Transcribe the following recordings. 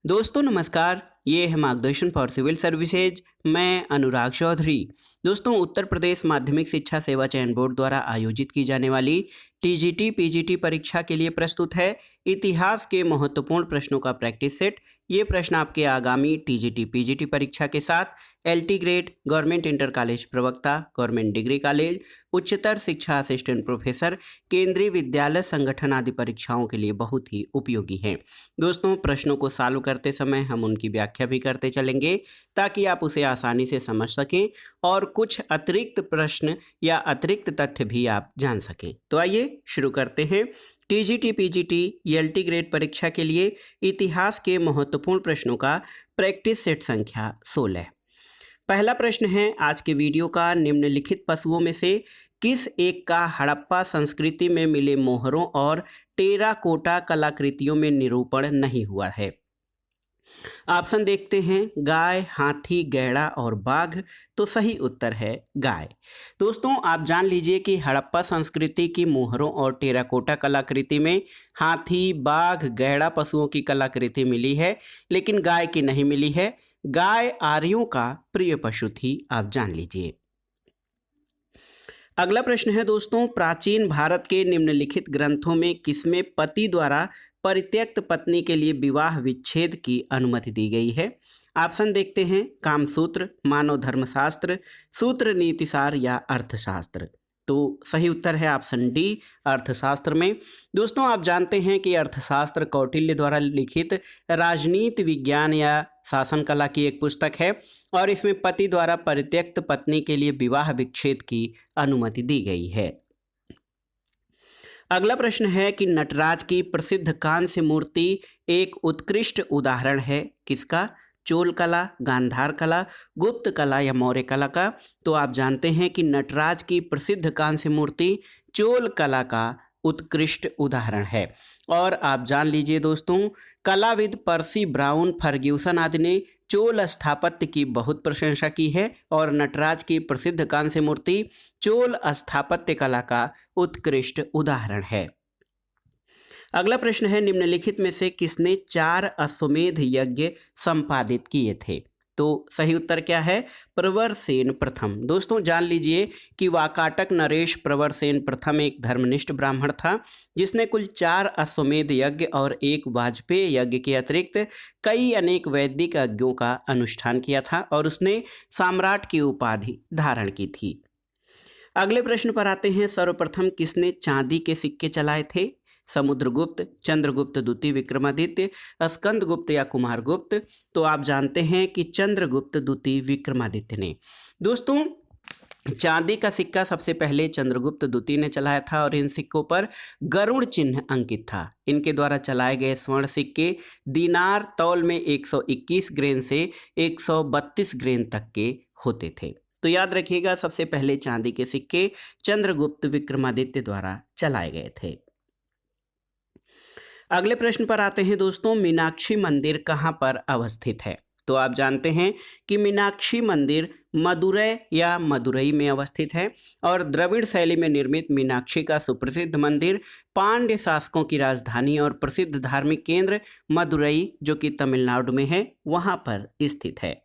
दोस्तों नमस्कार। ये है मार्गदर्शन फॉर सिविल सर्विसेज। मैं अनुराग चौधरी। दोस्तों उत्तर प्रदेश माध्यमिक शिक्षा सेवा चयन बोर्ड द्वारा आयोजित की जाने वाली टीजीटी पीजीटी परीक्षा के लिए प्रस्तुत है इतिहास के महत्वपूर्ण प्रश्नों का प्रैक्टिस सेट। ये प्रश्न आपके आगामी टीजीटी पीजीटी परीक्षा के साथ LT grade, government inter college प्रवक्ता, गवर्नमेंट डिग्री कॉलेज, उच्चतर शिक्षा असिस्टेंट प्रोफेसर, केंद्रीय विद्यालय संगठन आदि परीक्षाओं के लिए बहुत ही उपयोगी हैं। दोस्तों प्रश्नों को सॉल्व करते समय हम उनकी व्याख्या भी करते चलेंगे ताकि आप उसे आसानी से समझ सकें और कुछ अतिरिक्त प्रश्न या अतिरिक्त तथ्य भी आप जान सकें। तो आइए शुरू करते हैं। टीजीटी पीजीटी एलटी ग्रेड परीक्षा के लिए इतिहास के महत्वपूर्ण प्रश्नों का प्रैक्टिस सेट संख्या 16। पहला प्रश्न है आज के वीडियो का, निम्नलिखित पशुओं में से किस एक का हड़प्पा संस्कृति में मिले मोहरों और टेराकोटा कलाकृतियों में निरूपण नहीं हुआ है? ऑप्शन देखते हैं, गाय, हाथी, गैड़ा और बाघ। तो सही उत्तर है गाय। दोस्तों आप जान लीजिए कि हड़प्पा संस्कृति की मोहरों और टेराकोटा कलाकृति में हाथी, बाघ, गैड़ा पशुओं की कलाकृति मिली है, लेकिन गाय की नहीं मिली है। गाय आर्यों का प्रिय पशु थी, आप जान लीजिए। अगला प्रश्न है दोस्तों, प्राचीन भारत के निम्नलिखित ग्रंथों में किसमें पति द्वारा परित्यक्त पत्नी के लिए विवाह विच्छेद की अनुमति दी गई है? ऑप्शन देखते हैं, कामसूत्र, मानव धर्मशास्त्र, सूत्र नीतिसार या अर्थशास्त्र। तो सही उत्तर है ऑप्शन डी, अर्थशास्त्र में। दोस्तों आप जानते हैं कि अर्थशास्त्र कौटिल्य द्वारा लिखित राजनीति विज्ञान या शासन कला की एक पुस्तक है और इसमें पति द्वारा परित्यक्त पत्नी के लिए विवाह विच्छेद की अनुमति दी गई है। अगला प्रश्न है कि नटराज की प्रसिद्ध कांस्य मूर्ति एक उत्कृष्ट उदाहरण है किसका? चोल कला, गांधार कला, गुप्त कला या मौर्य कला का? तो आप जानते हैं कि नटराज की प्रसिद्ध कांस्य मूर्ति चोल कला का उत्कृष्ट उदाहरण है। और आप जान लीजिए दोस्तों, कलाविद पर्सी ब्राउन फर्ग्यूसन आदि ने चोल स्थापत्य की बहुत प्रशंसा की है और नटराज की प्रसिद्ध कांस्य मूर्ति चोल स्थापत्य कला का उत्कृष्ट उदाहरण है। अगला प्रश्न है, निम्नलिखित में से किसने 4 अश्वमेध यज्ञ संपादित किए थे? तो सही उत्तर क्या है? प्रवरसेन प्रथम। दोस्तों जान लीजिए कि वाकाटक नरेश प्रवरसेन प्रथम एक धर्मनिष्ठ ब्राह्मण था जिसने कुल 4 अश्वमेध यज्ञ और एक वाजपेय यज्ञ के अतिरिक्त कई अनेक वैदिक यज्ञों का अनुष्ठान किया था और उसने सम्राट की उपाधि धारण की थी। अगले प्रश्न पर आते हैं, सर्वप्रथम किसने चांदी के सिक्के चलाए थे? समुद्रगुप्त, चंद्रगुप्त द्वितीय, विक्रमादित्य, स्कंदगुप्त या कुमारगुप्त? तो आप जानते हैं कि चंद्रगुप्त द्वितीय विक्रमादित्य ने। दोस्तों चांदी का सिक्का सबसे पहले चंद्रगुप्त द्वितीय ने चलाया था और इन सिक्कों पर गरुड़ चिन्ह अंकित था। इनके द्वारा चलाए गए स्वर्ण सिक्के दीनार तौल में 121 ग्रेन से 132 ग्रेन तक के होते थे। तो याद रखिएगा, सबसे पहले चांदी के सिक्के चंद्रगुप्त विक्रमादित्य द्वारा चलाए गए थे। अगले प्रश्न पर आते हैं दोस्तों, मीनाक्षी मंदिर कहाँ पर अवस्थित है? तो आप जानते हैं कि मीनाक्षी मंदिर मदुरै या मदुरई में अवस्थित है और द्रविड़ शैली में निर्मित मीनाक्षी का सुप्रसिद्ध मंदिर पांड्य शासकों की राजधानी और प्रसिद्ध धार्मिक केंद्र मदुरई जो कि तमिलनाडु में है वहाँ पर स्थित है।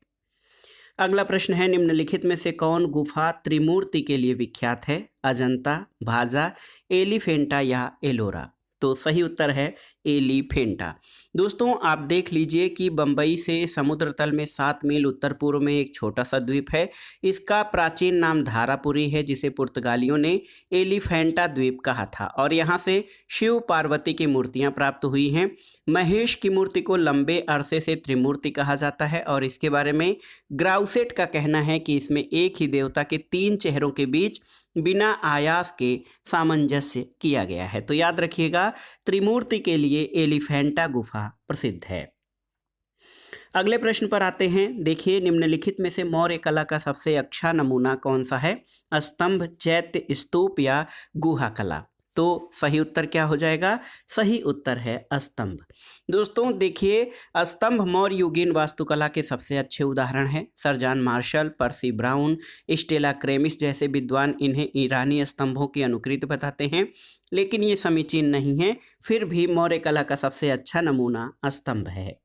अगला प्रश्न है, निम्नलिखित में से कौन गुफा त्रिमूर्ति के लिए विख्यात है? अजंता, भाजा, एलिफेंटा या एलोरा? तो सही उत्तर है एलिफेंटा। दोस्तों आप देख लीजिए कि बंबई से समुद्र तल में 7 मील उत्तर पूर्व में एक छोटा सा द्वीप है। इसका प्राचीन नाम धारापुरी है जिसे पुर्तगालियों ने एलिफेंटा द्वीप कहा था और यहाँ से शिव पार्वती की मूर्तियाँ प्राप्त हुई हैं। महेश की मूर्ति को लंबे अरसे से त्रिमूर्ति कहा जाता है और इसके बारे में ग्राउसेट का कहना है कि इसमें एक ही देवता के 3 चेहरों के बीच बिना आयास के सामंजस्य किया गया है। तो याद रखिएगा, त्रिमूर्ति के लिए एलिफेंटा गुफा प्रसिद्ध है। अगले प्रश्न पर आते हैं, देखिए निम्नलिखित में से मौर्य कला का सबसे अच्छा नमूना कौन सा है? स्तंभ, चैत्य, स्तूप या गुहा कला? तो सही उत्तर क्या हो जाएगा? सही उत्तर है स्तंभ। दोस्तों देखिए, स्तंभ मौर्य युगीन वास्तुकला के सबसे अच्छे उदाहरण हैं। Sir John Marshall, Percy Brown, Stella Kramrisch जैसे विद्वान इन्हें ईरानी स्तंभों की अनुकृति बताते हैं, लेकिन ये समीचीन नहीं है। फिर भी मौर्य कला का सबसे अच्छा नमूना स्तंभ है।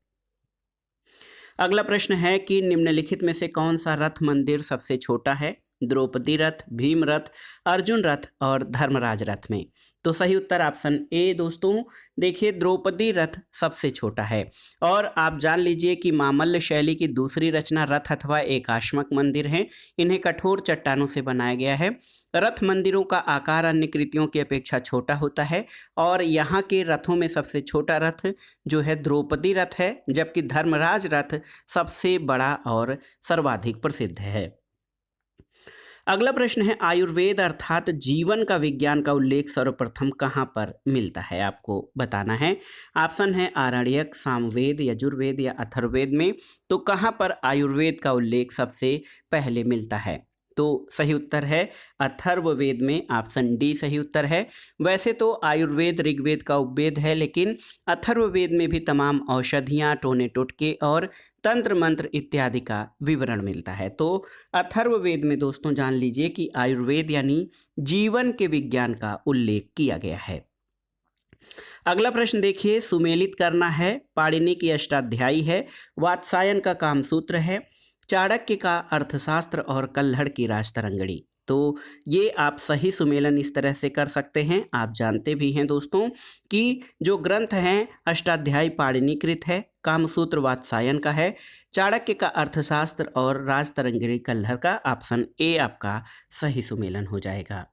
अगला प्रश्न है कि निम्नलिखित में से कौन सा रथ मंदिर सबसे छोटा है? द्रौपदी रथ, भीम रथ, अर्जुन रथ और धर्मराज रथ में। तो सही उत्तर ऑप्शन ए दोस्तों। देखिए, द्रौपदी रथ सबसे छोटा है। और आप जान लीजिए कि मामल्य शैली की दूसरी रचना रथ अथवा एकाश्मक मंदिर है। इन्हें कठोर चट्टानों से बनाया गया है। रथ मंदिरों का आकार अन्य कृतियों की अपेक्षा छोटा होता है और यहाँ के रथों में सबसे छोटा रथ जो है द्रौपदी रथ है, जबकि धर्मराज रथ सबसे बड़ा और सर्वाधिक प्रसिद्ध है। अगला प्रश्न है, आयुर्वेद अर्थात जीवन का विज्ञान का उल्लेख सर्वप्रथम कहाँ पर मिलता है? आपको बताना है। ऑप्शन है आरण्यक, सामवेद, यजुर्वेद या अथर्ववेद में। तो कहाँ पर आयुर्वेद का उल्लेख सबसे पहले मिलता है? तो सही उत्तर है अथर्ववेद में। ऑप्शन डी सही उत्तर है। वैसे तो आयुर्वेद ऋग्वेद का उपवेद है, लेकिन अथर्ववेद में भी तमाम औषधियाँ, टोने टोटके और तंत्र मंत्र इत्यादि का विवरण मिलता है। तो अथर्ववेद में दोस्तों जान लीजिए कि आयुर्वेद यानी जीवन के विज्ञान का उल्लेख किया गया है। अगला प्रश्न देखिए, सुमेलित करना है, पाणिनि की अष्टाध्यायी है, वात्सायन का कामसूत्र है, चाणक्य का अर्थशास्त्र और कल्हड़ की राजतरंगिणी। तो ये आप सही सुमेलन इस तरह से कर सकते हैं। आप जानते भी हैं दोस्तों कि जो ग्रंथ हैं अष्टाध्यायी पाणिनिकृत है, कामसूत्र वात्सायन का है, चाणक्य का अर्थशास्त्र और राजतरंगिणी कल्हड़ का। ऑप्शन ए आपका सही सुमेलन हो जाएगा।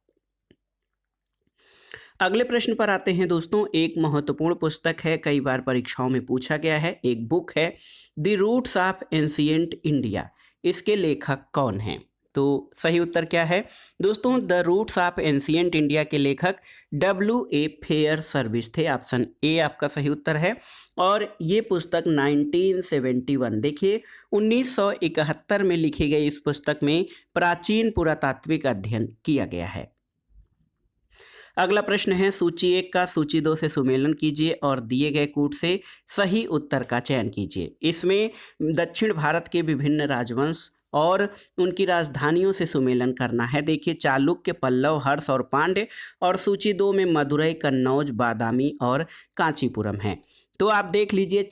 अगले प्रश्न पर आते हैं दोस्तों। एक महत्वपूर्ण पुस्तक है, कई बार परीक्षाओं में पूछा गया है। एक बुक है the roots of ancient India. इसके लेखक कौन हैं? तो सही उत्तर क्या है दोस्तों? The roots of ancient India के लेखक W.A. फेयर सर्विस थे। ऑप्शन ए आपका सही उत्तर है। और ये पुस्तक 1971, देखिए 1971 में लिखी गई इस पुस्तक में प्राचीन पुरातात्विक अध्ययन किया गया है। अगला प्रश्न है, सूची 1 का सूची 2 से सुमेलन कीजिए और दिए गए कूट से सही उत्तर का चयन कीजिए। इसमें दक्षिण भारत के विभिन्न राजवंश और उनकी राजधानियों से सुमेलन करना है। देखिए, चालुक्य, पल्लव, हर्ष और पांड्य। और सूची 2 में मदुरई, कन्नौज, बादामी और कांचीपुरम है। तो आप देख लीजिए,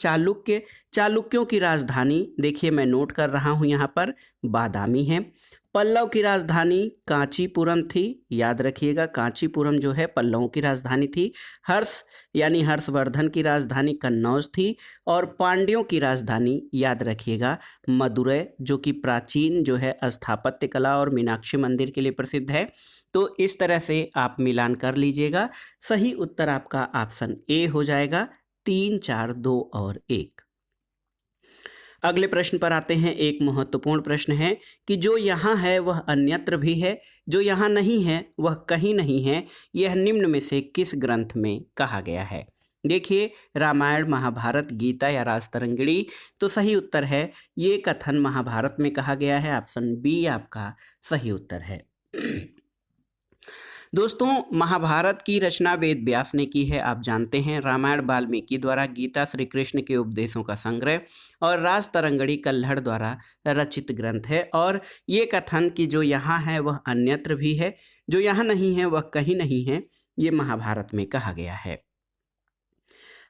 चालुक्यों की राजधानी देखिए मैं नोट कर रहा हूँ यहाँ पर, बादामी है। पल्लव की राजधानी कांचीपुरम थी, याद रखिएगा कांचीपुरम जो है पल्लवों की राजधानी थी। हर्ष यानी हर्षवर्धन की राजधानी कन्नौज थी। और पांड्यों की राजधानी याद रखिएगा मदुरै, जो कि प्राचीन जो है स्थापत्य कला और मीनाक्षी मंदिर के लिए प्रसिद्ध है। तो इस तरह से आप मिलान कर लीजिएगा। सही उत्तर आपका ऑप्शन ए हो जाएगा, 3, 4, 2 और 1। अगले प्रश्न पर आते हैं। एक महत्वपूर्ण प्रश्न है कि जो यहाँ है वह अन्यत्र भी है, जो यहाँ नहीं है वह कहीं नहीं है, यह निम्न में से किस ग्रंथ में कहा गया है? देखिए, रामायण, महाभारत, गीता या राजतरंगिणी। तो सही उत्तर है ये कथन महाभारत में कहा गया है। ऑप्शन बी आपका सही उत्तर है। दोस्तों, महाभारत की रचना वेद व्यास ने की है, आप जानते हैं। रामायण वाल्मीकि द्वारा, गीता श्री कृष्ण के उपदेशों का संग्रह और राजतरंगिणी कल्हड़ द्वारा रचित ग्रंथ है। और ये कथन कि जो यहाँ है वह अन्यत्र भी है, जो यहाँ नहीं है वह कहीं नहीं है, ये महाभारत में कहा गया है।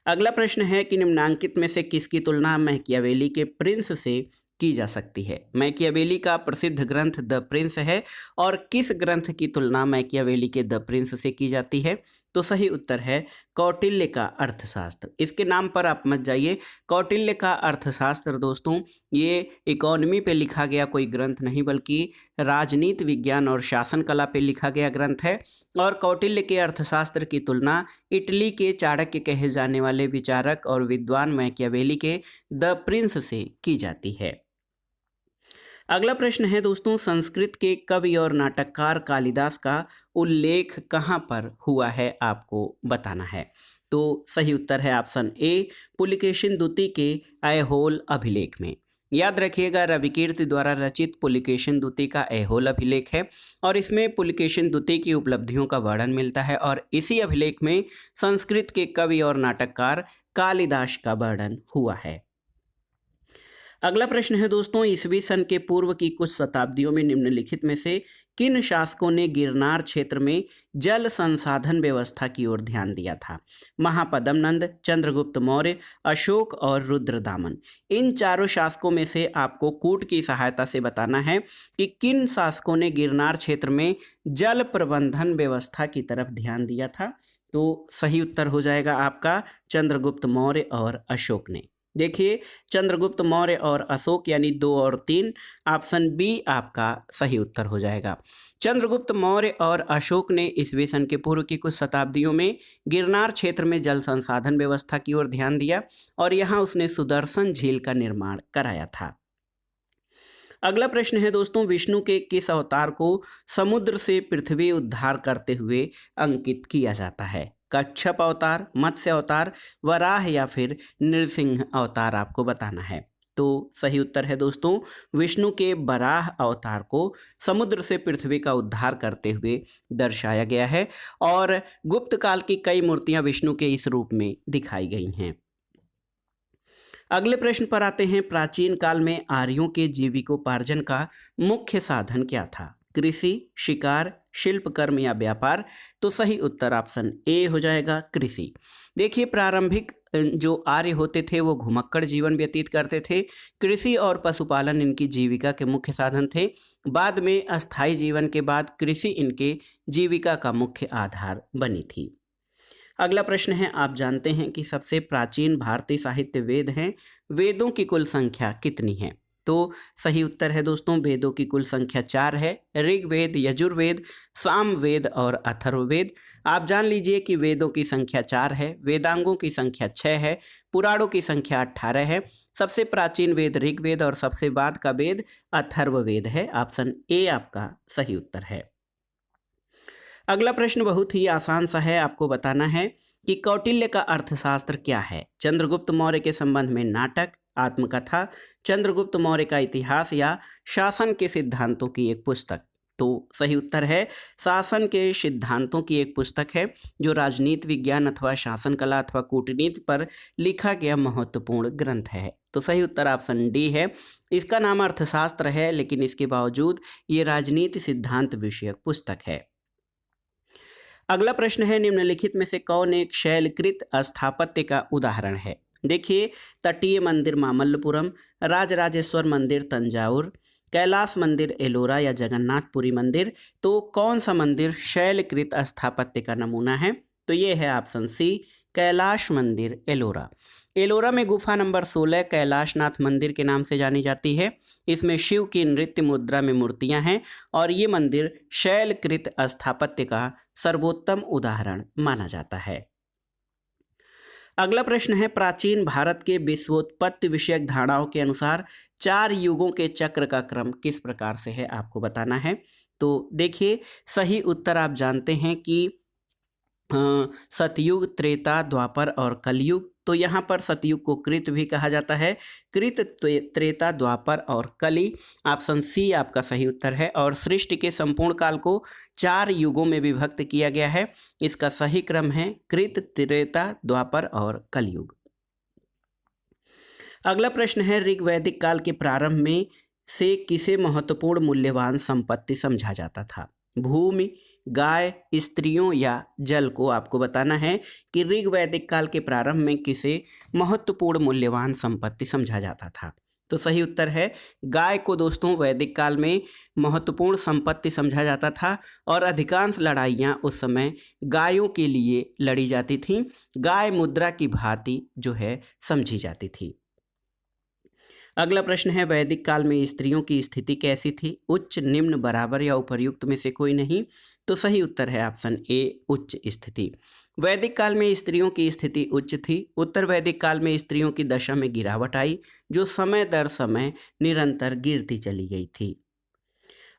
अगला प्रश्न है कि निम्नांकित में से किसकी तुलना मैकियावेली के प्रिंस से की जा सकती है? मैकियावेली का प्रसिद्ध ग्रंथ द प्रिंस है। और किस ग्रंथ की तुलना मैकियावेली के द प्रिंस से की जाती है? तो सही उत्तर है कौटिल्य का अर्थशास्त्र। इसके नाम पर आप मत जाइए। कौटिल्य का अर्थशास्त्र दोस्तों ये इकोनॉमी पे लिखा गया कोई ग्रंथ नहीं, बल्कि राजनीति विज्ञान और शासन कला पे लिखा गया ग्रंथ है। और कौटिल्य के अर्थशास्त्र की तुलना इटली के चाणक्य कहे जाने वाले विचारक और विद्वान मैकियावेली के द प्रिंस से की जाती है। अगला प्रश्न है दोस्तों, संस्कृत के कवि और नाटककार कालिदास का उल्लेख कहाँ पर हुआ है? आपको बताना है। तो सही उत्तर है ऑप्शन ए, पुलिकेशिन द्वितीय के ऐहोल अभिलेख में। याद रखिएगा, रविकीर्ति द्वारा रचित पुलिकेशिन द्वितीय का ऐहोल अभिलेख है। और इसमें पुलिकेशिन द्वितीय की उपलब्धियों का वर्णन मिलता है। और इसी अभिलेख में संस्कृत के कवि और नाटककार कालिदास का वर्णन हुआ है। अगला प्रश्न है दोस्तों, ईसवी सन के पूर्व की कुछ शताब्दियों में निम्नलिखित में से किन शासकों ने गिरनार क्षेत्र में जल संसाधन व्यवस्था की ओर ध्यान दिया था? महापद्म नंद, चंद्रगुप्त मौर्य, अशोक और रुद्रदामन। इन चारों शासकों में से आपको कूट की सहायता से बताना है कि किन शासकों ने गिरनार क्षेत्र में जल प्रबंधन व्यवस्था की तरफ ध्यान दिया था। तो सही उत्तर हो जाएगा आपका चंद्रगुप्त मौर्य और अशोक ने। देखिए, चंद्रगुप्त मौर्य और अशोक यानी 2 और 3, ऑप्शन बी आपका सही उत्तर हो जाएगा। चंद्रगुप्त मौर्य और अशोक ने ईस्वी सन के पूर्व की कुछ शताब्दियों में गिरनार क्षेत्र में जल संसाधन व्यवस्था की ओर ध्यान दिया और यहाँ उसने सुदर्शन झील का निर्माण कराया था। अगला प्रश्न है दोस्तों, विष्णु के किस अवतार को समुद्र से पृथ्वी उद्धार करते हुए अंकित किया जाता है? कच्छप अवतार, मत्स्य अवतार, वराह या फिर नृसिंह अवतार आपको बताना है। तो सही उत्तर है दोस्तों, विष्णु के वराह अवतार को समुद्र से पृथ्वी का उद्धार करते हुए दर्शाया गया है और गुप्त काल की कई मूर्तियां विष्णु के इस रूप में दिखाई गई हैं। अगले प्रश्न पर आते हैं, प्राचीन काल में आर्यों के जीविकोपार्जन का मुख्य साधन क्या था? कृषि, शिकार, शिल्प कर्म या व्यापार? तो सही उत्तर ऑप्शन ए हो जाएगा, कृषि। देखिए, प्रारंभिक जो आर्य होते थे वो घुमक्कड़ जीवन व्यतीत करते थे। कृषि और पशुपालन इनकी जीविका के मुख्य साधन थे। बाद में अस्थायी जीवन के बाद कृषि इनके जीविका का मुख्य आधार बनी थी। अगला प्रश्न है, आप जानते हैं कि सबसे प्राचीन भारतीय साहित्य वेद हैं। वेदों की कुल संख्या कितनी है? तो सही उत्तर है दोस्तों, वेदों की कुल संख्या 4 है। ऋग्वेद, यजुर्वेद, सामवेद और अथर्ववेद। आप जान लीजिए कि वेदों की संख्या 4 है, वेदांगों की संख्या 6 है, पुराणों की संख्या 18 है। सबसे प्राचीन वेद ऋग्वेद और सबसे बाद का वेद अथर्ववेद है। ऑप्शन ए आपका सही उत्तर है। अगला प्रश्न बहुत ही आसान सा है, आपको बताना है कि कौटिल्य का अर्थशास्त्र क्या है? चंद्रगुप्त मौर्य के संबंध में नाटक, आत्मकथा, चंद्रगुप्त मौर्य का इतिहास या शासन के सिद्धांतों की एक पुस्तक? तो सही उत्तर है, शासन के सिद्धांतों की एक पुस्तक है जो राजनीति विज्ञान अथवा शासन कला अथवा कूटनीति पर लिखा गया महत्वपूर्ण ग्रंथ है। तो सही उत्तर ऑप्शन डी है। इसका नाम अर्थशास्त्र है लेकिन इसके बावजूद ये राजनीति सिद्धांत विषयक पुस्तक है। अगला प्रश्न है, निम्नलिखित में से कौन एक शैलकृत स्थापत्य का उदाहरण है? देखिए, तटीय मंदिर मामल्लपुरम, राजराजेश्वर मंदिर तंजावुर, कैलाश मंदिर एलोरा या जगन्नाथपुरी मंदिर? तो कौन सा मंदिर शैलकृत स्थापत्य का नमूना है? तो ये है ऑप्शन सी, कैलाश मंदिर एलोरा। एलोरा में गुफा नंबर 16 कैलाशनाथ मंदिर के नाम से जानी जाती है। इसमें शिव की नृत्य मुद्रा में मूर्तियां हैं और ये मंदिर शैलकृत स्थापत्य का सर्वोत्तम उदाहरण माना जाता है। अगला प्रश्न है, प्राचीन भारत के विश्वोत्पत्ति विषयक धारणाओं के अनुसार 4 युगों के चक्र का क्रम किस प्रकार से है? आपको बताना है। तो देखिए, सही उत्तर आप जानते हैं कि सतयुग, त्रेता, द्वापर और कलयुग। तो यहाँ पर सतयुग को कृत भी कहा जाता है। कृत, त्रेता, द्वापर और कली। ऑप्शन सी आपका सही उत्तर है। और सृष्टि के संपूर्ण काल को 4 युगों में विभक्त किया गया है। इसका सही क्रम है कृत, त्रेता, द्वापर और कलयुग। अगला प्रश्न है, ऋग्वैदिक काल के प्रारंभ में से किसे महत्वपूर्ण मूल्यवान संपत्ति समझा जाता था? भूमि, गाय, स्त्रियों या जल? को आपको बताना है कि ऋग्वैदिक काल के प्रारंभ में किसे महत्वपूर्ण मूल्यवान संपत्ति समझा जाता था। तो सही उत्तर है, गाय को दोस्तों वैदिक काल में महत्वपूर्ण संपत्ति समझा जाता था और अधिकांश लड़ाइयाँ उस समय गायों के लिए लड़ी जाती थीं। गाय मुद्रा की भांति जो है समझी जाती थी। अगला प्रश्न है, वैदिक काल में स्त्रियों की स्थिति कैसी थी? उच्च, निम्न, बराबर या उपर्युक्त में से कोई नहीं? तो सही उत्तर है ऑप्शन ए, उच्च स्थिति। वैदिक काल में स्त्रियों की स्थिति उच्च थी। उत्तर वैदिक काल में स्त्रियों की दशा में गिरावट आई जो समय दर समय निरंतर गिरती चली गई थी।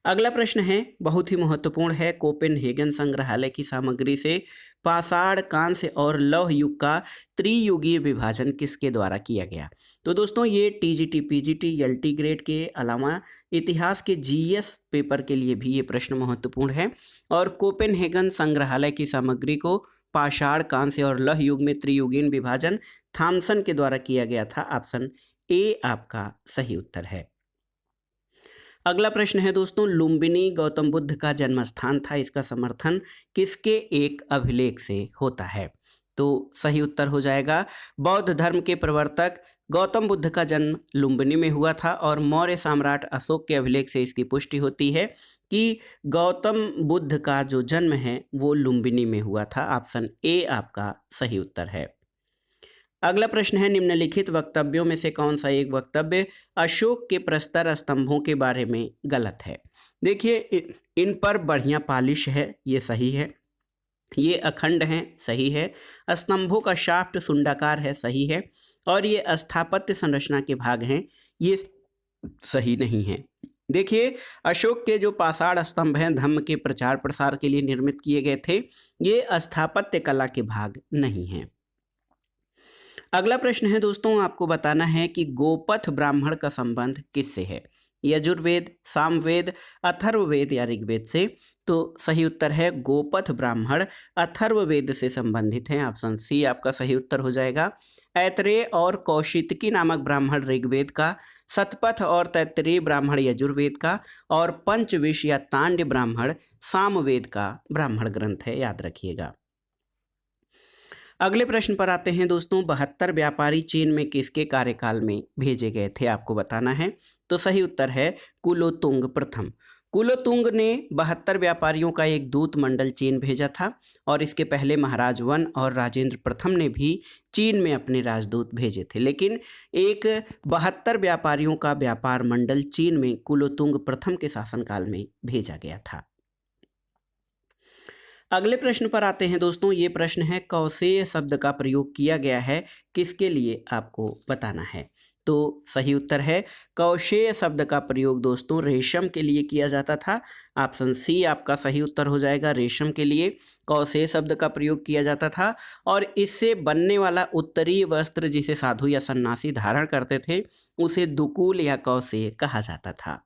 अगला प्रश्न है, बहुत ही महत्वपूर्ण है, कोपेनहेगन संग्रहालय की सामग्री से पाषाण, कांस्य और लौह युग का त्रियुगीय विभाजन किसके द्वारा किया गया? तो दोस्तों ये टीजीटी, पीजीटी, एलटी ग्रेड के अलावा इतिहास के जीएस पेपर के लिए भी ये प्रश्न महत्वपूर्ण है। और कोपेनहेगन संग्रहालय की सामग्री को पाषाण, कांस्य और लौह युग में त्रियुगीय विभाजन थॉमसन के द्वारा किया गया था। ऑप्शन ए आपका सही उत्तर है। अगला प्रश्न है दोस्तों, लुम्बिनी गौतम बुद्ध का जन्म स्थान था, इसका समर्थन किसके एक अभिलेख से होता है? तो सही उत्तर हो जाएगा बौद्ध धर्म के प्रवर्तक गौतम बुद्ध का जन्म लुम्बिनी में हुआ था और मौर्य सम्राट अशोक के अभिलेख से इसकी पुष्टि होती है कि गौतम बुद्ध का जो जन्म है वो लुम्बिनी में हुआ था। ऑप्शन ए आपका सही उत्तर है। अगला प्रश्न है, निम्नलिखित वक्तव्यों में से कौन सा एक वक्तव्य अशोक के प्रस्तर स्तंभों के बारे में गलत है? देखिए, इन पर बढ़िया पालिश है, ये सही है। ये अखंड हैं, सही है। स्तंभों का शाफ्ट सुंडाकार है, सही है। और ये स्थापत्य संरचना के भाग हैं, ये सही नहीं है। देखिए, अशोक के जो पाषाण स्तंभ हैं धम्म के प्रचार प्रसार के लिए निर्मित किए गए थे, ये स्थापत्य कला के भाग नहीं हैं। अगला प्रश्न है दोस्तों, आपको बताना है कि गोपथ ब्राह्मण का संबंध किससे है? यजुर्वेद, सामवेद, अथर्ववेद या ऋग्वेद से? तो सही उत्तर है गोपथ ब्राह्मण अथर्ववेद से संबंधित हैं। ऑप्शन सी आपका सही उत्तर हो जाएगा। ऐतरेय और कौशितकी नामक ब्राह्मण ऋग्वेद का, शतपथ और तैत्तरीय ब्राह्मण यजुर्वेद का और पंचविश या तांड्य ब्राह्मण सामवेद का ब्राह्मण ग्रंथ है, याद रखिएगा। अगले प्रश्न पर आते हैं दोस्तों, 72 व्यापारी चीन में किसके कार्यकाल में भेजे गए थे? आपको बताना है। तो सही उत्तर है कुलोतुंग प्रथम। कुलोतुंग ने 72 व्यापारियों का एक दूत मंडल चीन भेजा था और इसके पहले महाराज वन और राजेंद्र प्रथम ने भी चीन में अपने राजदूत भेजे थे, लेकिन एक 72 व्यापारियों का व्यापार मंडल चीन में कुलोतुंग प्रथम के शासनकाल में भेजा गया था। अगले प्रश्न पर आते हैं दोस्तों, ये प्रश्न है कौशेय शब्द का प्रयोग किया गया है किसके लिए? आपको बताना है। तो सही उत्तर है कौशेय शब्द का प्रयोग दोस्तों रेशम के लिए किया जाता था। ऑप्शन सी आपका सही उत्तर हो जाएगा। रेशम के लिए कौशेय शब्द का प्रयोग किया जाता था और इससे बनने वाला उत्तरीय वस्त्र जिसे साधु या सन्यासी धारण करते थे उसे दुकूल या कौशेय कहा जाता था।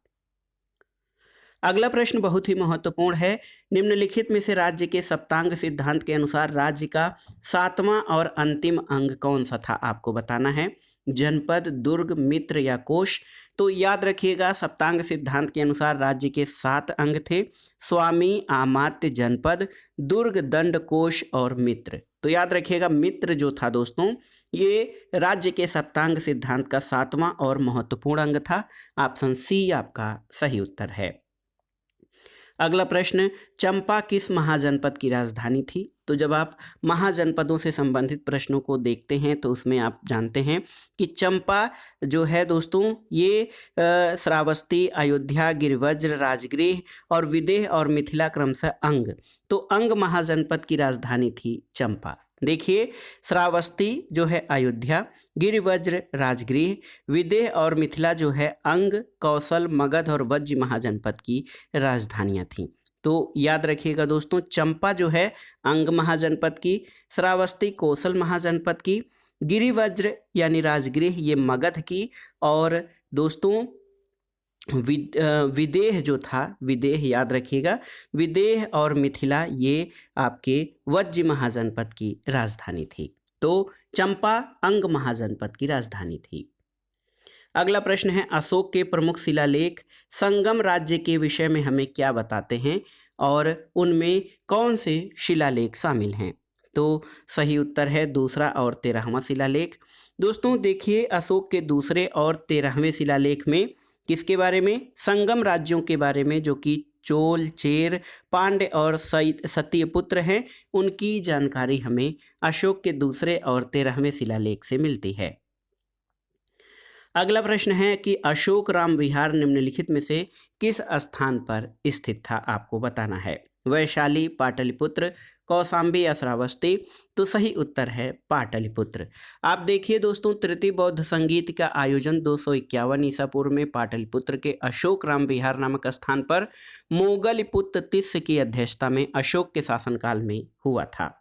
अगला प्रश्न बहुत ही महत्वपूर्ण है, निम्नलिखित में से राज्य के सप्तांग सिद्धांत के अनुसार राज्य का 7वां और अंतिम अंग कौन सा था? आपको बताना है। जनपद, दुर्ग, मित्र या कोश? तो याद रखिएगा, सप्तांग सिद्धांत के अनुसार राज्य के 7 अंग थे, स्वामी, आमात्य, जनपद, दुर्ग, दंड, कोश और मित्र। तो याद रखिएगा, मित्र जो था दोस्तों ये राज्य के सप्तांग सिद्धांत का 7वां और महत्वपूर्ण अंग था। ऑप्शन सी आपका सही उत्तर है। अगला प्रश्न, चंपा किस महाजनपद की राजधानी थी? तो जब आप महाजनपदों से संबंधित प्रश्नों को देखते हैं तो उसमें आप जानते हैं कि चंपा जो है दोस्तों ये श्रावस्ती, अयोध्या, गिरिवज्र, राजगृह और विदेह और मिथिला क्रमशः अंग, तो अंग महाजनपद की राजधानी थी चंपा। देखिए, श्रावस्ती जो है अयोध्या, गिरिवज्र राजगृह, विदेह और मिथिला जो है अंग, कौशल, मगध और वज्र महाजनपद की राजधानियां थीं। तो याद रखिएगा दोस्तों, चंपा जो है अंग महाजनपद की, श्रावस्ती कौशल महाजनपद की, गिरिवज्र यानी राजगृह ये मगध की और दोस्तों विदेह जो था, विदेह याद रखिएगा, विदेह और मिथिला ये आपके वज्र महाजनपद की राजधानी थी। तो चंपा अंग महाजनपद की राजधानी थी। अगला प्रश्न है, अशोक के प्रमुख शिलालेख संगम राज्य के विषय में हमें क्या बताते हैं और उनमें कौन से शिलालेख शामिल हैं? तो सही उत्तर है दूसरा और 13वां शिलालेख। दोस्तों देखिए, अशोक के दूसरे और 13वें शिलालेख में किसके बारे में? संगम राज्यों के बारे में, जो कि चोल, चेर, पांड्य और सत्यपुत्र हैं, उनकी जानकारी हमें अशोक के दूसरे और 13वें शिलालेख से मिलती है। अगला प्रश्न है कि अशोक राम विहार निम्नलिखित में से किस स्थान पर स्थित था? आपको बताना है। वैशाली, पाटलिपुत्र, कौशाम्बी या श्रावस्ती? तो सही उत्तर है पाटलिपुत्र। आप देखिए दोस्तों, तृतीय बौद्ध संगीत का आयोजन 251 ईसा पूर्व में पाटलिपुत्र के अशोक राम विहार नामक स्थान पर मोगलपुत्र तिस्य की अध्यक्षता में अशोक के शासनकाल में हुआ था।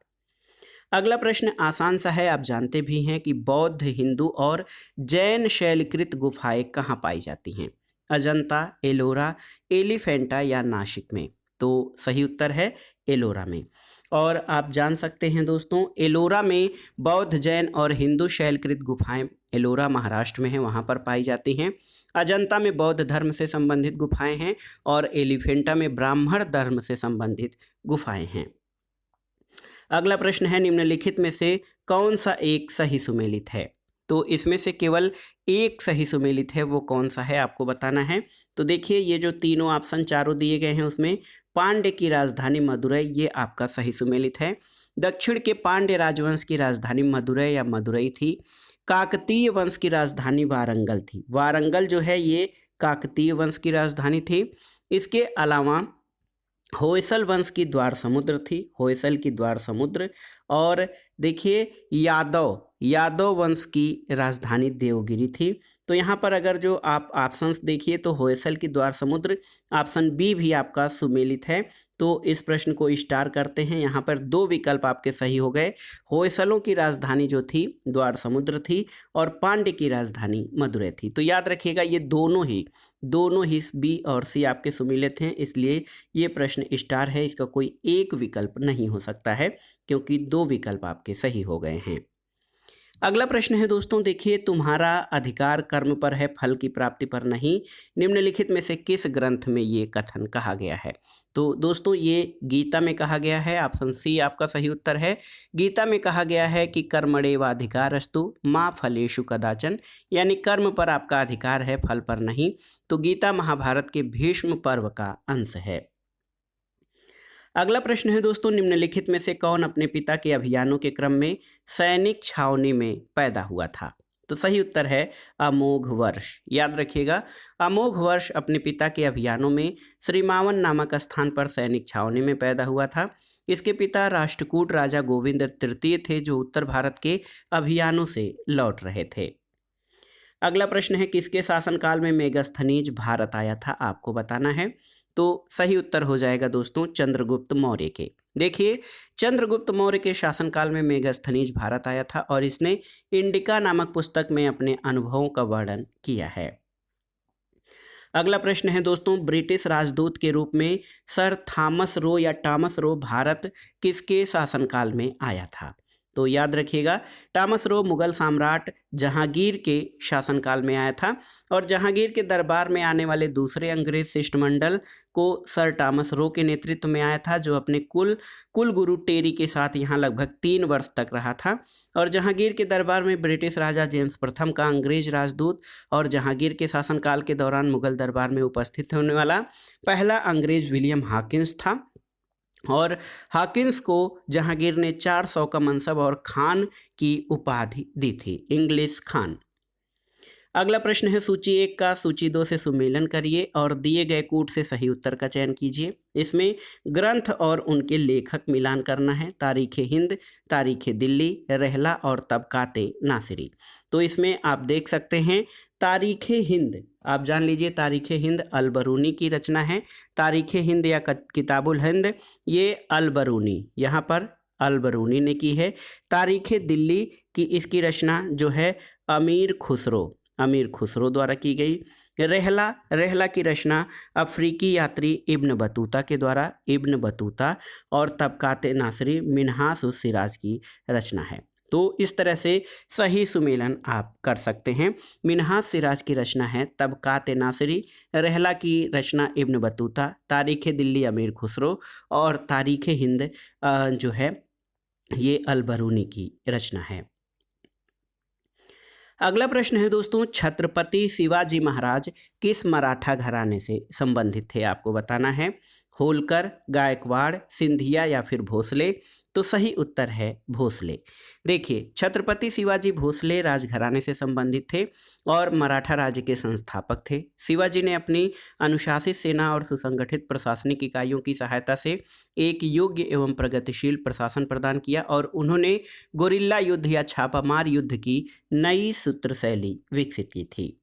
अगला प्रश्न आसान सा है, आप जानते भी हैं कि बौद्ध, हिंदू और जैन शैलकृत गुफाएं कहाँ पाई जाती हैं? अजंता, एलोरा, एलिफेंटा या नासिक में? तो सही उत्तर है एलोरा में। और आप जान सकते हैं दोस्तों, एलोरा में बौद्ध, जैन और हिंदू शैलकृत गुफाएं, एलोरा महाराष्ट्र में है, वहाँ पर पाई जाती हैं। अजंता में बौद्ध धर्म से संबंधित गुफाएं हैं और एलिफेंटा में ब्राह्मण धर्म से संबंधित गुफाएं हैं। अगला प्रश्न है, निम्नलिखित में से कौन सा एक सही सुमेलित है? तो इसमें से केवल एक सही सुमेलित है, वो कौन सा है आपको बताना है। तो देखिए, ये जो तीनों ऑप्शन चारों दिए गए हैं उसमें पांड्य की राजधानी मदुरै ये आपका सही सुमेलित है। दक्षिण के पांड्य राजवंश की राजधानी मदुरै या मदुरई थी। काकतीय वंश की राजधानी वारंगल थी। वारंगल जो है ये काकतीय वंश की राजधानी थी। इसके अलावा होयसल वंश की द्वार समुद्र थी, होयसल की द्वार समुद्र। और देखिए, यादव वंश की राजधानी देवगिरी थी। तो यहाँ पर अगर जो आप ऑप्शंस देखिए तो होयसल की द्वार समुद्र, ऑप्शन बी भी आपका सुमेलित है। तो इस प्रश्न को स्टार करते हैं। यहाँ पर दो विकल्प आपके सही हो गए। होयसलों की राजधानी जो थी द्वार समुद्र थी और पांड्य की राजधानी मदुरै थी। तो याद रखिएगा, ये दोनों ही बी और सी आपके सुमेलित हैं, इसलिए ये प्रश्न स्टार है। इसका कोई एक विकल्प नहीं हो सकता है क्योंकि दो विकल्प आपके सही हो गए हैं। अगला प्रश्न है दोस्तों, देखिए, तुम्हारा अधिकार कर्म पर है, फल की प्राप्ति पर नहीं। निम्नलिखित में से किस ग्रंथ में ये कथन कहा गया है? तो दोस्तों, ये गीता में कहा गया है। ऑप्शन सी आपका सही उत्तर है। गीता में कहा गया है कि कर्मणेवाधिकारस्तु मा फलेषु कदाचन, यानी कर्म पर आपका अधिकार है, फल पर नहीं। तो गीता महाभारत के भीष्म पर्व का अंश है। अगला प्रश्न है दोस्तों, निम्नलिखित में से कौन अपने पिता के अभियानों के क्रम में सैनिक छावनी में पैदा हुआ था? तो सही उत्तर है अमोघ वर्ष। याद रखिएगा, अमोघ वर्ष अपने पिता के अभियानों में श्रीमावन नामक स्थान पर सैनिक छावनी में पैदा हुआ था। इसके पिता राष्ट्रकूट राजा गोविंद तृतीय थे, जो उत्तर भारत के अभियानों से लौट रहे थे। अगला प्रश्न है, किसके शासनकाल में मेगास्थनीज भारत आया था? आपको बताना है। तो सही उत्तर हो जाएगा दोस्तों चंद्रगुप्त मौर्य के। देखिए, चंद्रगुप्त मौर्य के शासनकाल में मेगास्थनीज भारत आया था और इसने इंडिका नामक पुस्तक में अपने अनुभवों का वर्णन किया है। अगला प्रश्न है दोस्तों, ब्रिटिश राजदूत के रूप में सर थॉमस रो या टॉमस रो भारत किसके शासनकाल में आया था? तो याद रखिएगा, टॉमस रो मुगल सम्राट जहांगीर के शासनकाल में आया था और जहांगीर के दरबार में आने वाले दूसरे अंग्रेज शिष्टमंडल को सर टॉमस रो के नेतृत्व में आया था, जो अपने कुल गुरु टेरी के साथ यहाँ लगभग 3 वर्ष तक रहा था। और जहांगीर के दरबार में ब्रिटिश राजा जेम्स प्रथम का अंग्रेज राजदूत और जहांगीर के शासनकाल के दौरान मुगल दरबार में उपस्थित होने वाला पहला अंग्रेज विलियम हॉकिंस था। और हॉकिंस को जहांगीर ने 400 का मनसब और खान की उपाधि दी थी, इंग्लिश खान। अगला प्रश्न है, सूची 1 का सूची 2 से सुमेलन करिए और दिए गए कूट से सही उत्तर का चयन कीजिए। इसमें ग्रंथ और उनके लेखक मिलान करना है। तारीख हिंद, तारीख दिल्ली, रहला और तबकाते नासिरी। तो इसमें आप देख सकते हैं तारीख हिंद, आप जान लीजिए तारीख हिंद अलबरूनी की रचना है। तारीख हिंद या किताबुल हिंद ये अलबरूनी, यहाँ पर अलबरूनी ने की है। तारीख दिल्ली की इसकी रचना जो है अमीर खुसरो द्वारा की गई। रहला की रचना अफ्रीकी यात्री इब्न बतूता के द्वारा, इब्न बतूता। और तबकाते नासरी मिन्हास उस सिराज की रचना है। तो इस तरह से सही सुमेलन आप कर सकते हैं। मिन्हास सिराज की रचना है तबकाते नासरी, रहला की रचना इब्न बतूता, तारीख दिल्ली अमीर खुसरो और तारीख हिंद जो है ये अलबरूनी की रचना है। अगला प्रश्न है दोस्तों, छत्रपति शिवाजी महाराज किस मराठा घराने से संबंधित थे? आपको बताना है। होलकर, गायकवाड़, सिंधिया या फिर भोसले? तो सही उत्तर है भोसले। देखिए, छत्रपति शिवाजी भोसले राजघराने से संबंधित थे और मराठा राज्य के संस्थापक थे। शिवाजी ने अपनी अनुशासित सेना और सुसंगठित प्रशासनिक इकाइयों की सहायता से एक योग्य एवं प्रगतिशील प्रशासन प्रदान किया और उन्होंने गोरिल्ला युद्ध या छापामार युद्ध की नई सूत्र शैली विकसित की थी।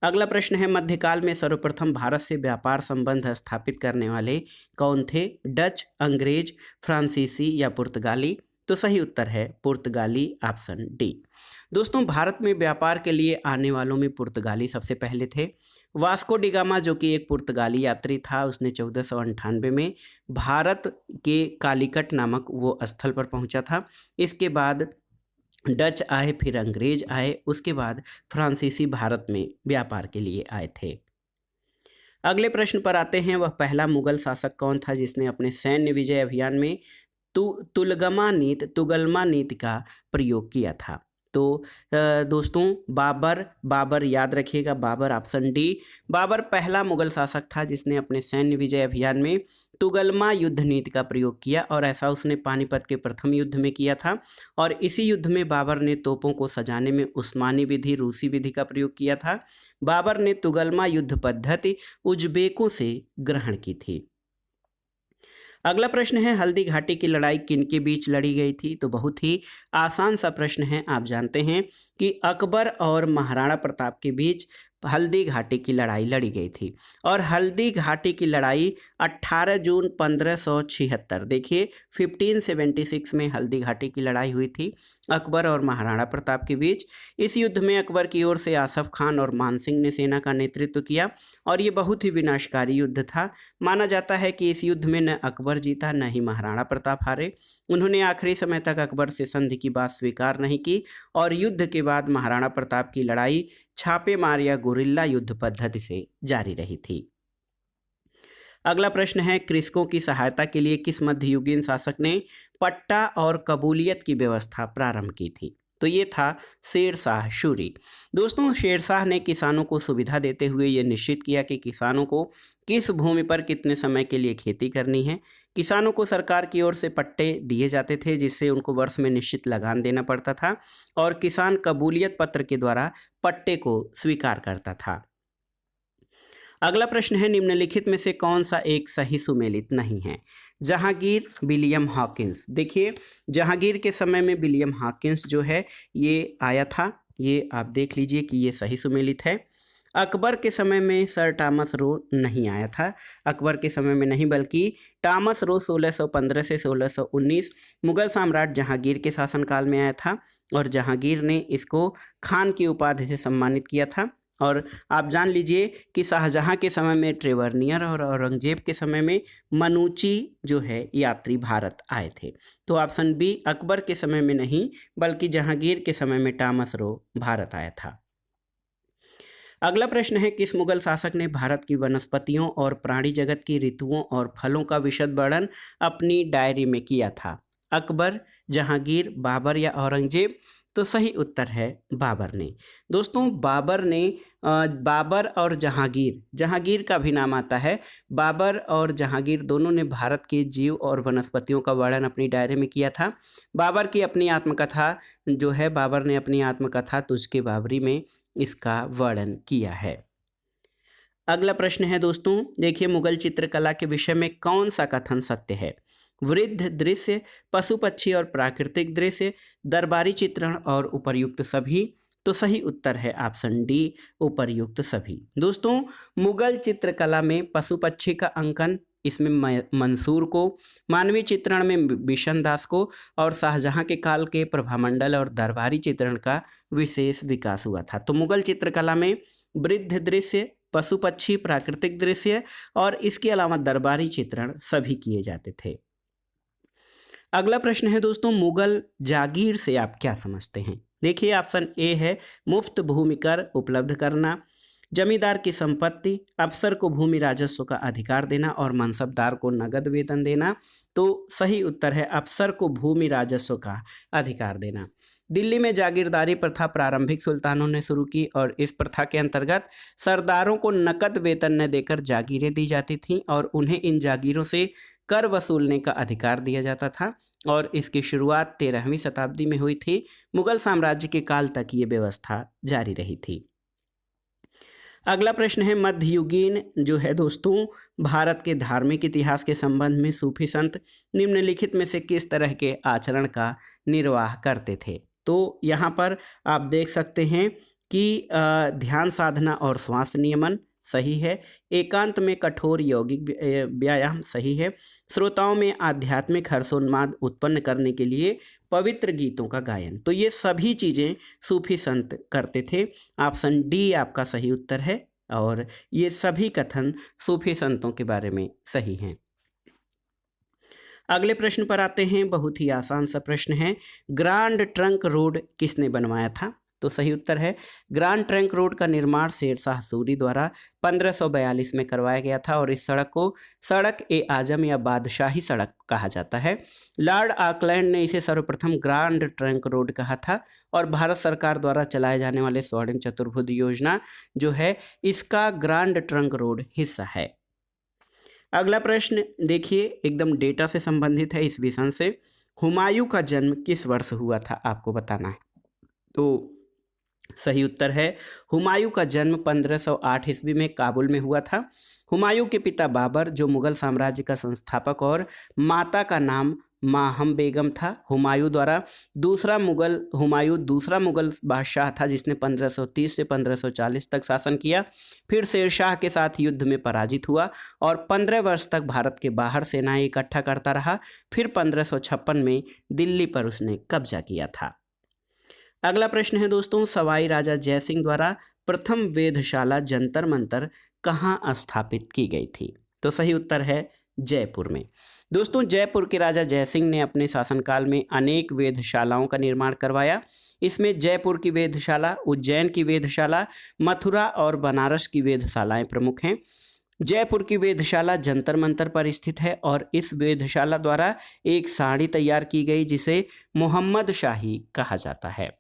अगला प्रश्न है, मध्यकाल में सर्वप्रथम भारत से व्यापार संबंध स्थापित करने वाले कौन थे? डच, अंग्रेज, फ्रांसीसी या पुर्तगाली? तो सही उत्तर है पुर्तगाली, ऑप्शन डी। दोस्तों, भारत में व्यापार के लिए आने वालों में पुर्तगाली सबसे पहले थे। वास्को डी गामा, जो कि एक पुर्तगाली यात्री था, उसने 1498 में भारत के कालीकट नामक वो स्थल पर पहुंचा था। इसके बाद डच आए, फिर अंग्रेज आए, उसके बाद फ्रांसीसी भारत में व्यापार के लिए आए थे। अगले प्रश्न पर आते हैं। वह पहला मुगल शासक कौन था जिसने अपने सैन्य विजय अभियान में तुगलमा नीति का प्रयोग किया था? तो दोस्तों, बाबर याद रखिएगा, बाबर, ऑप्शन डी। बाबर पहला मुगल शासक था जिसने अपने सैन्य विजय अभियान में तुगलमा युद्ध नीति का प्रयोग किया, और ऐसा उसने पानीपत के प्रथम युद्ध में किया था। और इसी युद्ध में बाबर ने तोपों को सजाने में उस्मानी विधि, रूसी विधि का प्रयोग किया था। बाबर ने तुगलमा युद्ध पद्धति उज्बेकों से ग्रहण की थी। अगला प्रश्न है, हल्दी घाटी की लड़ाई किनके बीच लड़ी गई थी? तो बहुत ही आसान सा प्रश्न है। आप जानते हैं कि अकबर और महाराणा प्रताप के बीच हल्दी घाटी की लड़ाई लड़ी गई थी, और हल्दी घाटी की लड़ाई 18 जून 1576, देखिए 1576 में हल्दी घाटी की लड़ाई हुई थी अकबर और महाराणा प्रताप के बीच। इस युद्ध में अकबर की ओर से आसफ खान और मान सिंह ने सेना का नेतृत्व किया, और ये बहुत ही विनाशकारी युद्ध था। माना जाता है कि इस युद्ध में न अकबर जीता, न ही महाराणा प्रताप हारे। उन्होंने आखिरी समय तक अकबर से संधि की बात स्वीकार नहीं की, और युद्ध के बाद महाराणा प्रताप की लड़ाई छापेमार या गुरिल्ला युद्ध पद्धति से जारी रही थी। अगला प्रश्न है, कृषकों की सहायता के लिए किस मध्ययुगीन शासक ने पट्टा और कबूलियत की व्यवस्था प्रारंभ की थी? तो ये था शेरशाह सूरी। दोस्तों, शेरशाह ने किसानों को सुविधा देते हुए ये निश्चित किया कि किसानों को किस भूमि पर कितने समय के लिए खेती करनी है। किसानों को सरकार की ओर से पट्टे दिए जाते थे, जिससे उनको वर्ष में निश्चित लगान देना पड़ता था, और किसान कबूलियत पत्र के द्वारा पट्टे को स्वीकार करता था। अगला प्रश्न है, निम्नलिखित में से कौन सा एक सही सुमेलित नहीं है? Jahangir, William Hawkins. देखिए, जहांगीर के समय में विलियम हॉकिंस जो है ये आया था, ये आप देख लीजिए कि ये सही सुमेलित है। अकबर के समय में सर टॉमस रो नहीं आया था, अकबर के समय में नहीं, बल्कि टॉमस रो 1615 से 1619 मुगल सम्राट जहांगीर के शासनकाल में आया था, और जहांगीर ने इसको खान की उपाधि से सम्मानित किया था। और आप जान लीजिए कि शाहजहां के समय में ट्रेवरनियर और औरंगजेब के समय में मनुची जो है यात्री भारत आए थे। तो ऑप्शन बी, अकबर के समय में नहीं, बल्कि जहांगीर के समय में टॉमस रो भारत आया था। अगला प्रश्न है, किस मुगल शासक ने भारत की वनस्पतियों और प्राणी जगत की ऋतुओं और फलों का विशद वर्णन अपनी डायरी में किया था? अकबर, जहांगीर, बाबर या औरंगजेब? तो सही उत्तर है बाबर ने। दोस्तों, बाबर और जहांगीर का भी नाम आता है। बाबर और जहांगीर दोनों ने भारत के जीव और वनस्पतियों का वर्णन अपनी डायरी में किया था। बाबर ने अपनी आत्मकथा तुझके बाबरी में इसका वर्णन किया है। अगला प्रश्न है दोस्तों, देखिए, मुगल चित्रकला के विषय में कौन सा कथन सत्य है? वृद्ध दृश्य, पशु पक्षी और प्राकृतिक दृश्य, दरबारी चित्रण और उपर्युक्त सभी? तो सही उत्तर है ऑप्शन डी, उपर्युक्त सभी। दोस्तों, मुगल चित्रकला में पशु पक्षी का अंकन, इसमें मंसूर को, मानवीय चित्रण में बिशन दास को, और शाहजहां के काल के प्रभामंडल और दरबारी चित्रण का विशेष विकास हुआ था। तो मुगल चित्रकला में वृद्ध दृश्य, पशु पक्षी, प्राकृतिक दृश्य और इसके अलावा दरबारी चित्रण सभी किए जाते थे। अगला प्रश्न है दोस्तों, मुगल जागीर से आप क्या समझते हैं? देखिए, ऑप्शन ए है मुफ्त भूमि कर उपलब्ध करना, जमींदार की संपत्ति, अफसर को भूमि राजस्व का अधिकार देना और मनसबदार को नगद वेतन देना। तो सही उत्तर है अफसर को भूमि राजस्व का अधिकार देना। दिल्ली में जागीरदारी प्रथा प्रारंभिक सुल्तानों ने शुरू की, और इस प्रथा के अंतर्गत सरदारों को नकद वेतन न देकर जागीरें दी जाती थीं, और उन्हें इन जागीरों से कर वसूलने का अधिकार दिया जाता था, और इसकी शुरुआत 13वीं शताब्दी में हुई थी। मुगल साम्राज्य के काल तक ये व्यवस्था जारी रही थी। अगला प्रश्न है, मध्ययुगीन जो है दोस्तों भारत के धार्मिक इतिहास के संबंध में सूफी संत निम्नलिखित में से किस तरह के आचरण का निर्वाह करते थे? तो यहाँ पर आप देख सकते हैं कि ध्यान साधना और श्वास नियमन, सही है। एकांत में कठोर यौगिक व्यायाम सही है। श्रोताओं में आध्यात्मिक हर्षोन्माद उत्पन्न करने के लिए पवित्र गीतों का गायन, तो ये सभी चीज़ें सूफी संत करते थे। ऑप्शन डी आपका सही उत्तर है और ये सभी कथन सूफी संतों के बारे में सही हैं। अगले प्रश्न पर आते हैं। बहुत ही आसान सा प्रश्न है। ग्रांड ट्रंक रोड किसने बनवाया था? तो सही उत्तर है ग्रांड ट्रंक रोड का निर्माण शेरशाह सूरी द्वारा 1542 में करवाया गया था और इस सड़क को सड़क ए आजम या बादशाही सड़क कहा जाता है। लॉर्ड ऑकलैंड ने इसे सर्वप्रथम ग्रांड ट्रंक रोड कहा था और भारत सरकार द्वारा चलाए जाने वाले स्वर्णिम चतुर्भुज योजना जो है इसका ग्रांड ट्रंक रोड हिस्सा है। अगला प्रश्न देखिए, एकदम डेटा से संबंधित है, इस विषय से। हुमायूं का जन्म किस वर्ष हुआ था आपको बताना है। तो सही उत्तर है हुमायूं का जन्म 1508 ईस्वी में काबुल में हुआ था। हुमायूं के पिता बाबर जो मुगल साम्राज्य का संस्थापक और माता का नाम माहम बेगम था। हुमायूं दूसरा मुगल बादशाह था जिसने 1530 से 1540 तक शासन किया। फिर शेरशाह के साथ युद्ध में पराजित हुआ और 15 वर्ष तक भारत के बाहर सेनाएं इकट्ठा करता रहा। फिर 1556 में दिल्ली पर उसने कब्जा किया था। अगला प्रश्न है दोस्तों, सवाई राजा जयसिंह द्वारा प्रथम वेधशाला जंतर मंतर कहाँ स्थापित की गई थी? तो सही उत्तर है जयपुर में। दोस्तों, जयपुर के राजा जयसिंह ने अपने शासनकाल में अनेक वेधशालाओं का निर्माण करवाया। इसमें जयपुर की वेधशाला, उज्जैन की वेधशाला, मथुरा और बनारस की वेधशालाएं प्रमुख हैं। जयपुर की वेधशाला जंतर मंतर पर स्थित है और इस वेधशाला द्वारा एक साड़ी तैयार की गई जिसे मोहम्मद शाही कहा जाता है।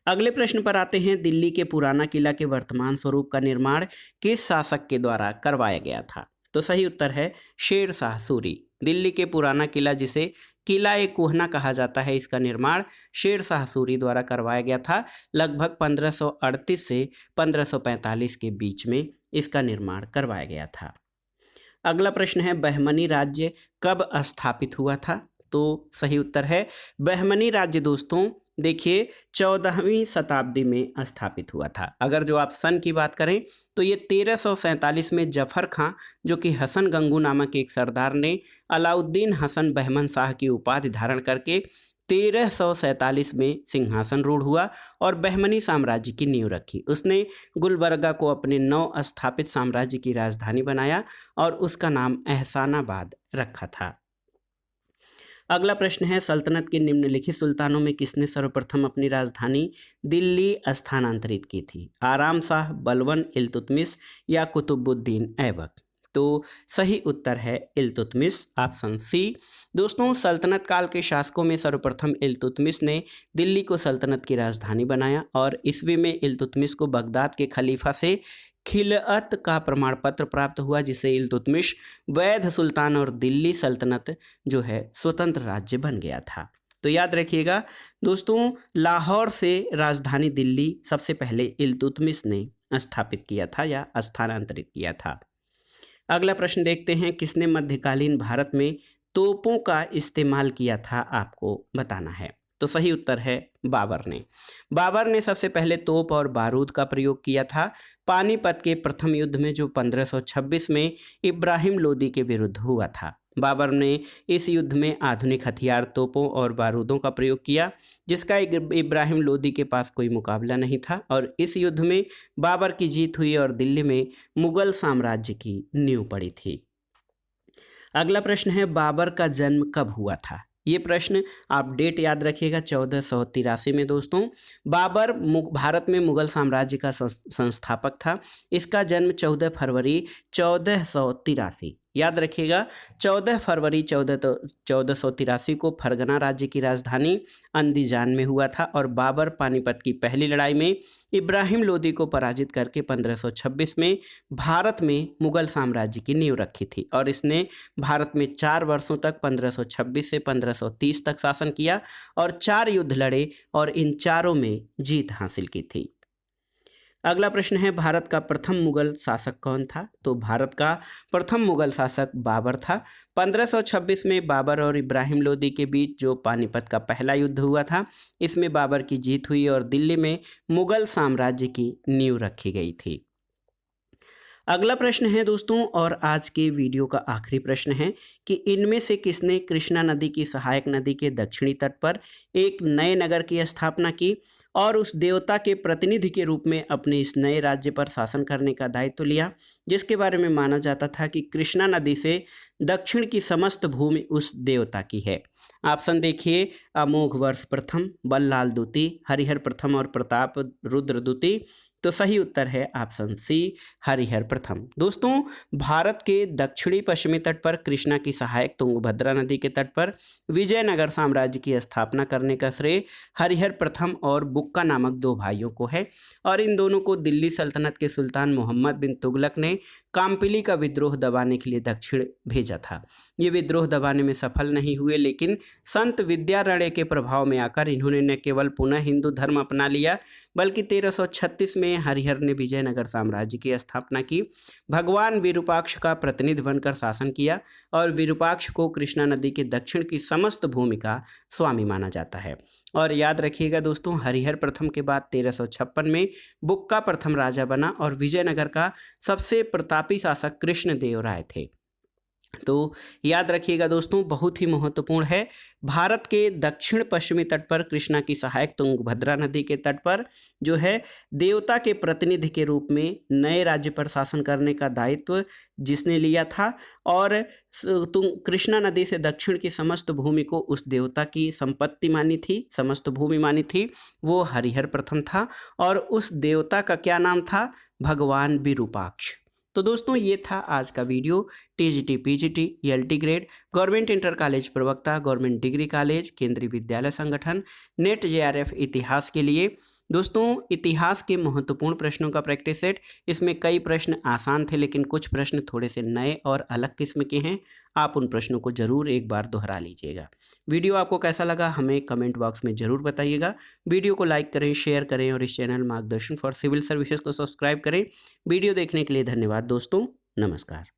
अगले प्रश्न पर आते हैं। दिल्ली के पुराना किला के वर्तमान स्वरूप का निर्माण किस शासक के द्वारा करवाया गया था? तो सही उत्तर है शेरशाह सूरी। दिल्ली के पुराना किला जिसे किला ए कोहना कहा जाता है, इसका निर्माण शेरशाह सूरी द्वारा करवाया गया था। लगभग 1538 से 1545 के बीच में इसका निर्माण करवाया गया था। अगला प्रश्न है, बहमनी राज्य कब स्थापित हुआ था? तो सही उत्तर है बहमनी राज्य दोस्तों देखिए 14वीं शताब्दी में स्थापित हुआ था। अगर जो आप सन की बात करें तो ये 1347 में जफर खां जो कि हसन गंगू नामक एक सरदार ने अलाउद्दीन हसन बहमन शाह की उपाधि धारण करके 1347 में सिंहासन रूढ़ हुआ और बहमनी साम्राज्य की नींव रखी। उसने गुलबर्गा को अपने नव स्थापित साम्राज्य की राजधानी बनाया और उसका नाम एहसानाबाद रखा था। अगला प्रश्न है, सल्तनत के निम्नलिखित सुल्तानों में किसने सर्वप्रथम अपनी राजधानी दिल्ली स्थानांतरित की थी? आराम शाह, बलवन, इल्तुतमिश या कुतुबुद्दीन ऐबक? तो सही उत्तर है इल्तुतमिश, ऑप्शन सी। दोस्तों, सल्तनत काल के शासकों में सर्वप्रथम इल्तुतमिश ने दिल्ली को सल्तनत की राजधानी बनाया और ईस्वी में इल्तुतमिश को बगदाद के खलीफा से खिलअत का प्रमाण पत्र प्राप्त हुआ जिससे इल्तुतमिश वैध सुल्तान और दिल्ली सल्तनत जो है स्वतंत्र राज्य बन गया था। तो याद रखिएगा दोस्तों, लाहौर से राजधानी दिल्ली सबसे पहले इल्तुतमिश ने स्थापित किया था या स्थानांतरित किया था। अगला प्रश्न देखते हैं, किसने मध्यकालीन भारत में तोपों का इस्तेमाल किया था? आपको बताना है। तो सही उत्तर है बाबर ने। बाबर ने सबसे पहले तोप और बारूद का प्रयोग किया था पानीपत के प्रथम युद्ध में जो 1526 में इब्राहिम लोदी के विरुद्ध हुआ था। बाबर ने इस युद्ध में आधुनिक हथियार, तोपों और बारूदों का प्रयोग किया जिसका इब्राहिम लोदी के पास कोई मुकाबला नहीं था और इस युद्ध में बाबर की जीत हुई और दिल्ली में मुगल साम्राज्य की नींव पड़ी थी। अगला प्रश्न है, बाबर का जन्म कब हुआ था? ये प्रश्न आप डेट याद रखिएगा 1483 में दोस्तों। बाबर भारत में मुगल साम्राज्य का संस्थापक था। इसका जन्म 14 फरवरी 1483 याद रखिएगा 14 फरवरी 1483 को फरगना राज्य की राजधानी अंदीजान में हुआ था और बाबर पानीपत की पहली लड़ाई में इब्राहिम लोदी को पराजित करके 1526 में भारत में मुगल साम्राज्य की नींव रखी थी और इसने भारत में 4 वर्षों तक 1526 से 1530 तक शासन किया और 4 युद्ध लड़े और इन चारों में जीत हासिल की थी। अगला प्रश्न है, भारत का प्रथम मुगल शासक कौन था? तो भारत का प्रथम मुगल शासक बाबर था। 1526 में बाबर और इब्राहिम लोदी के बीच जो पानीपत का पहला युद्ध हुआ था इसमें बाबर की जीत हुई और दिल्ली में मुगल साम्राज्य की नींव रखी गई थी। अगला प्रश्न है दोस्तों, और आज के वीडियो का आखिरी प्रश्न है कि इनमें से किसने कृष्णा नदी की सहायक नदी के दक्षिणी तट पर एक नए नगर की स्थापना की और उस देवता के प्रतिनिधि के रूप में अपने इस नए राज्य पर शासन करने का दायित्व लिया, जिसके बारे में माना जाता था कि कृष्णा नदी से दक्षिण की समस्त भूमि उस देवता की है। ऑप्शन देखिए, अमोघ वर्ष प्रथम, बल्लाल द्वितीय, हरिहर प्रथम और प्रताप रुद्र द्वितीय। तो सही उत्तर है ऑप्शन सी, हरिहर प्रथम। दोस्तों, भारत के दक्षिणी पश्चिमी तट पर कृष्णा की सहायक तुंगभद्रा नदी के तट पर विजयनगर साम्राज्य की स्थापना करने का श्रेय हरिहर प्रथम और बुक्का नामक दो भाइयों को है, और इन दोनों को दिल्ली सल्तनत के सुल्तान मोहम्मद बिन तुगलक ने काम्पिली का विद्रोह दबाने के लिए दक्षिण भेजा था। ये विद्रोह दबाने में सफल नहीं हुए, लेकिन संत विद्यारण्य के प्रभाव में आकर इन्होंने न केवल पुनः हिंदू धर्म अपना लिया, बल्कि 1336 में हरिहर ने विजयनगर साम्राज्य की स्थापना की, भगवान विरूपाक्ष का प्रतिनिधि बनकर शासन किया और विरूपाक्ष को कृष्णा नदी के दक्षिण की समस्त भूमि का स्वामी माना जाता है। और याद रखिएगा दोस्तों, हरिहर प्रथम के बाद 1356 में बुक्का प्रथम राजा बना और विजयनगर का सबसे प्रतापी शासक कृष्णदेव राय थे। तो याद रखिएगा दोस्तों, बहुत ही महत्वपूर्ण है। भारत के दक्षिण पश्चिमी तट पर कृष्णा की सहायक तुंगभद्रा नदी के तट पर जो है देवता के प्रतिनिधि के रूप में नए राज्य पर शासन करने का दायित्व जिसने लिया था, और कृष्णा नदी से दक्षिण की समस्त भूमि को उस देवता की संपत्ति मानी थी, समस्त भूमि मानी थी, वो हरिहर प्रथम था। और उस देवता का क्या नाम था? भगवान विरूपाक्ष। तो दोस्तों, ये था आज का video. TGT, PGT, LT grade, government inter college प्रवक्ता, गवर्नमेंट डिग्री कॉलेज, केंद्रीय विद्यालय संगठन, नेट जेआरएफ इतिहास के लिए। दोस्तों, इतिहास के महत्वपूर्ण प्रश्नों का प्रैक्टिस सेट, इसमें कई प्रश्न आसान थे, लेकिन कुछ प्रश्न थोड़े से नए और अलग किस्म के हैं। आप उन प्रश्नों को जरूर एक बार दोहरा लीजिएगा। वीडियो आपको कैसा लगा हमें कमेंट बॉक्स में जरूर बताइएगा। वीडियो को लाइक करें, शेयर करें और इस चैनल मार्गदर्शन फॉर सिविल सर्विसेज को सब्सक्राइब करें। वीडियो देखने के लिए धन्यवाद दोस्तों। नमस्कार।